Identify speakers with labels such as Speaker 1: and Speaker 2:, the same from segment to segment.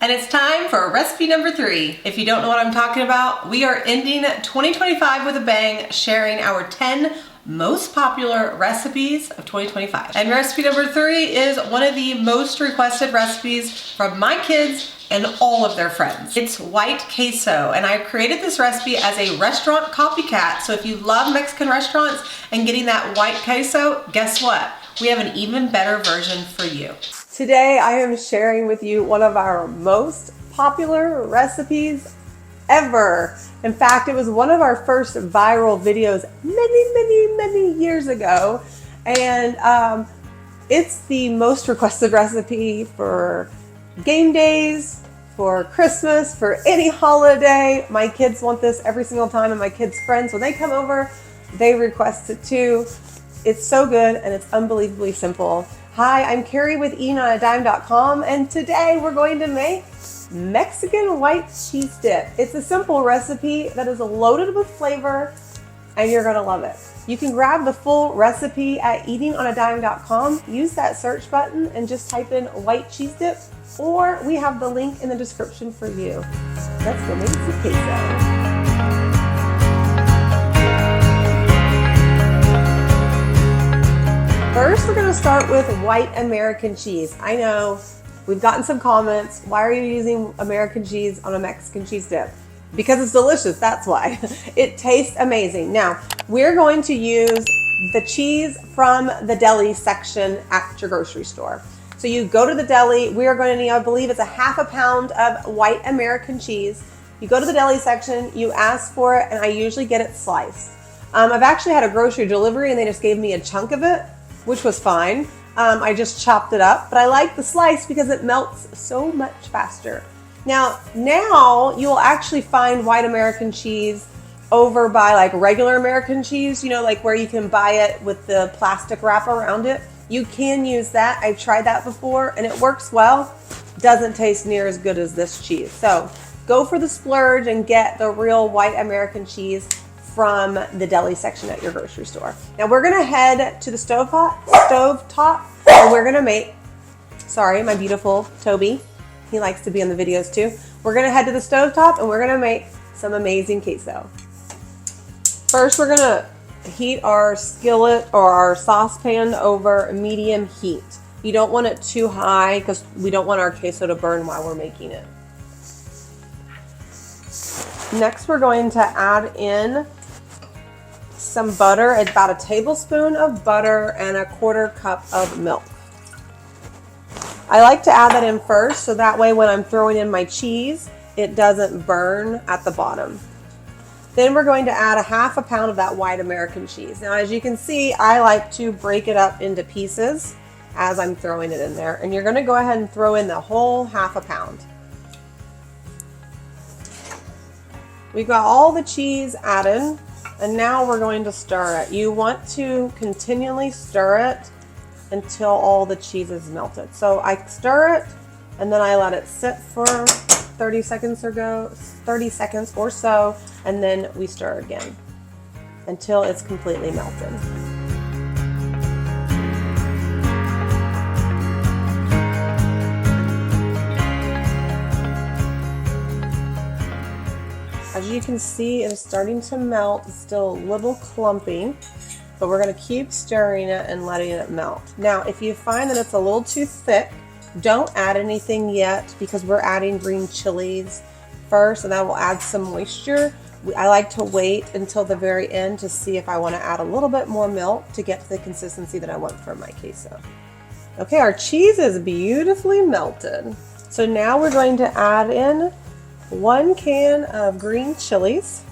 Speaker 1: And it's time for recipe number 3. If you don't know what I'm talking about, we are ending 2025 with a bang, sharing our 10 most popular recipes of 2025. And recipe number 3 is one of the most requested recipes from my kids and all of their friends. It's white queso, and I created this recipe as a restaurant copycat. So if you love Mexican restaurants and getting that white queso, guess what? We have an even better version for you. Today I am sharing with you one of our most popular recipes ever. In fact, it was one of our first viral videos many years ago. And it's the most requested recipe for game days, for Christmas, for any holiday. My kids want this every single time, and my kids' friends, when they come over, they request it too. It's so good and it's unbelievably simple. Hi, I'm Carrie with eatingonadime.com, and today we're going to make Mexican white cheese dip. It's a simple recipe that is loaded with flavor, and you're gonna love it. You can grab the full recipe at eatingonadime.com. Use that search button and just type in white cheese dip, or we have the link in the description for you. Let's go make some queso. First, we're going to start with white American cheese. I know we've gotten some comments. Why are you using American cheese on a Mexican cheese dip? Because it's delicious, that's why. It tastes amazing. Now, we're going to use the cheese from the deli section at your grocery store. So you go to the deli. We are going to need, I believe it's a half a pound of white American cheese. You go to the deli section, you ask for it, and I usually get it sliced. I've actually had a grocery delivery and they just gave me a chunk of it, which was fine. I just chopped it up, but I like the slice because it melts so much faster. Now you'll actually find white American cheese over by like regular American cheese, you know, like where you can buy it with the plastic wrap around it. You can use that. I've tried that before and it works well. Doesn't taste near as good as this cheese. So go for the splurge and get the real white American cheese from the deli section at your grocery store. Now we're gonna head to the stove top, and we're gonna make, sorry, my beautiful Toby, he likes to be in the videos too. We're gonna head to the stove top and we're gonna make some amazing queso. First, we're gonna heat our skillet or our saucepan over medium heat. You don't want it too high because we don't want our queso to burn while we're making it. Next, we're going to add in some butter, about a tablespoon of butter and a 1/4 cup of milk. I like to add that in first so that way when I'm throwing in my cheese, it doesn't burn at the bottom. Then we're going to add a half a pound of that white American cheese. Now, as you can see, I like to break it up into pieces as I'm throwing it in there, and you're going to go ahead and throw in the whole half a pound. We've got all the cheese added. And now we're going to stir it. You want to continually stir it until all the cheese is melted. So I stir it and then I let it sit for 30 seconds or so, and then we stir again until it's completely melted. As you can see, it is starting to melt. It's still a little clumpy, but we're going to keep stirring it and letting it melt. Now, if you find that it's a little too thick, don't add anything yet because we're adding green chilies first, and that will add some moisture. I like to wait until the very end to see if I want to add a little bit more milk to get to the consistency that I want for my queso. Okay, our cheese is beautifully melted. So now we're going to add in 1 can of green chilies.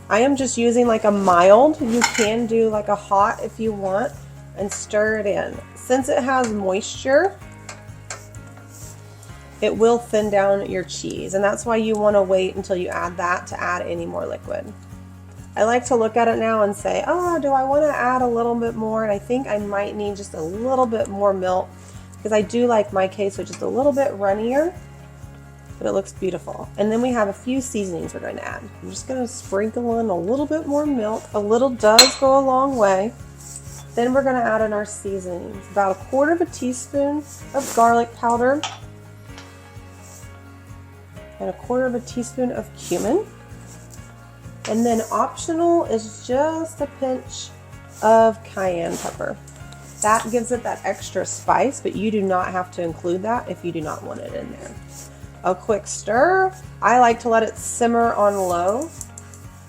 Speaker 1: I am just using like a mild. You can do like a hot if you want, and stir it in. Since it has moisture, it will thin down your cheese, and that's why you want to wait until you add that to add any more liquid. I like to look at it now and say, oh, do I want to add a little bit more? And I think I might need just a little bit more milk because I do like my queso just a little bit runnier. But it looks beautiful. And then we have a few seasonings we're going to add. I'm just going to sprinkle in a little bit more milk. A little does go a long way. Then we're going to add in our seasonings. About 1/4 teaspoon of garlic powder. and 1/4 teaspoon of cumin. And then optional is just a pinch of cayenne pepper. That gives it that extra spice, but you do not have to include that if you do not want it in there. A quick stir. I like to let it simmer on low.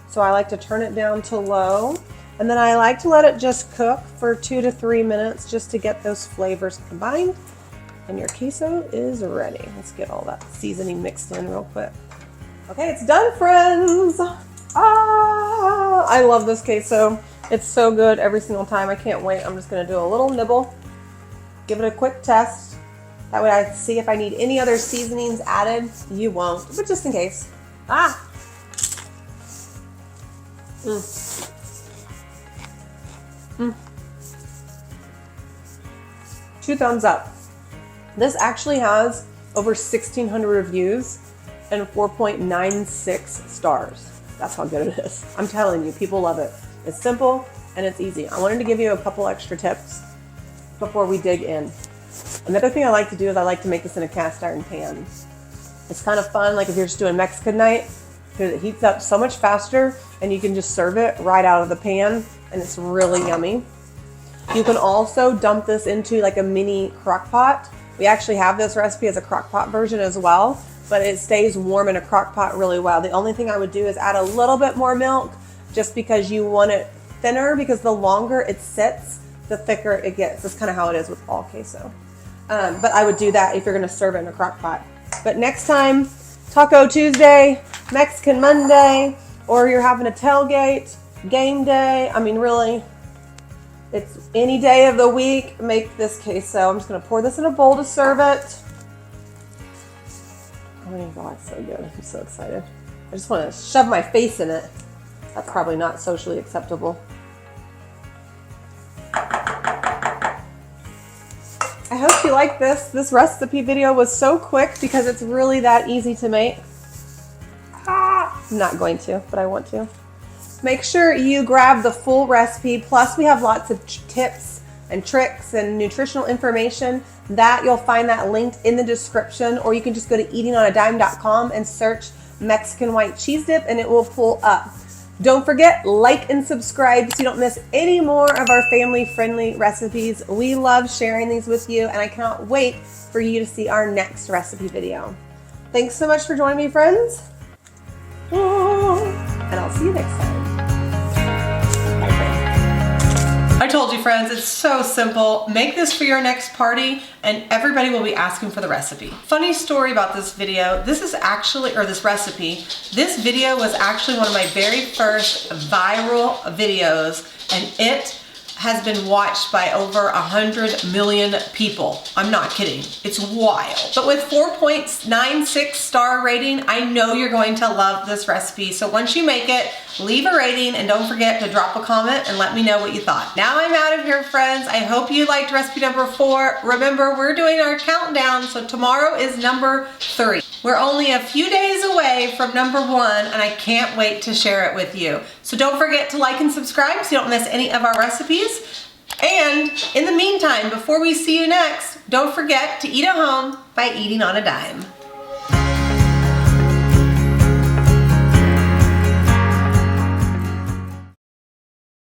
Speaker 1: So I like to turn it down to low. And then I like to let it just cook for 2 to 3 minutes just to get those flavors combined. And your queso is ready. Let's get all that seasoning mixed in real quick. Okay, it's done, friends. I love this queso. It's so good every single time. I can't wait. I'm just gonna do a little nibble, give it a quick test. That way I see if I need any other seasonings added. You won't, but just in case. Two thumbs up. This actually has over 1,600 reviews and 4.96 stars. That's how good it is. I'm telling you, people love it. It's simple and it's easy. I wanted to give you a couple extra tips before we dig in. Another thing I like to do is I like to make this in a cast iron pan. It's kind of fun, like if you're just doing Mexican night, because it heats up so much faster and you can just serve it right out of the pan and it's really yummy. You can also dump this into like a mini crock pot. We actually have this recipe as a crock pot version as well, but it stays warm in a crock pot really well. The only thing I would do is add a little bit more milk just because you want it thinner, because the longer it sits, the thicker it gets. That's kind of how it is with all queso. But I would do that if you're gonna serve it in a crock pot. But next time, Taco Tuesday, Mexican Monday, or you're having a tailgate, game day, I mean really, it's any day of the week, make this queso. I'm just gonna pour this in a bowl to serve it. Oh my God, it's so good. I'm so excited. I just wanna shove my face in it. That's probably not socially acceptable. I hope you like this. This recipe video was so quick because it's really that easy to make. I'm not going to, but I want to. Make sure you grab the full recipe. Plus we have lots of tips and tricks and nutritional information that you'll find that linked in the description, or you can just go to eatingonadime.com and search Mexican white cheese dip and it will pull up. Don't forget, like and subscribe so you don't miss any more of our family-friendly recipes. We love sharing these with you, and I cannot wait for you to see our next recipe video. Thanks so much for joining me, friends. And I'll see you next time. Bye, friends. I told you, friends, it's so simple. Make this for your next party and everybody will be asking for the recipe. Funny story about this video. This is actually, or this recipe, this video was actually one of my very first viral videos, and it has been watched by over 100 million people. I'm not kidding, it's wild. But with 4.96 star rating, I know you're going to love this recipe. So once you make it, leave a rating and don't forget to drop a comment and let me know what you thought. Now I'm out of here, friends. I hope you liked recipe number 4. Remember, we're doing our countdown, so tomorrow is number 3. We're only a few days away from number 1, and I can't wait to share it with you. So don't forget to like and subscribe so you don't miss any of our recipes. And in the meantime, before we see you next, don't forget to eat at home by eating on a dime.